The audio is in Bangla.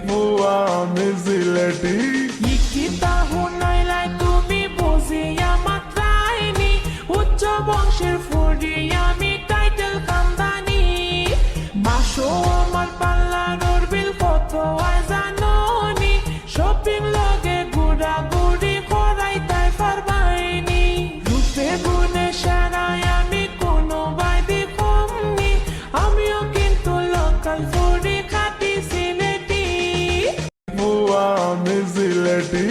বুয়া আমি সিলেটি লিখিতা হুনাইলাই তুমি বুঝিয়া মাত্রাইনি উচ্চ বংশের ফুরি আমি টাইটেল কান্দানি মাসো আমার পাল্লার বিল কত আয় জাননি শপিং লগে ঘুরা ঘুরি করাই তাই পারবাইনি রূপে গুণে সারাই আমি কোনো বাইদি কমনি আমিও কিন্তু লোকাল ফুরি খাটি সিলেটি বুয়া আমি সিলেটি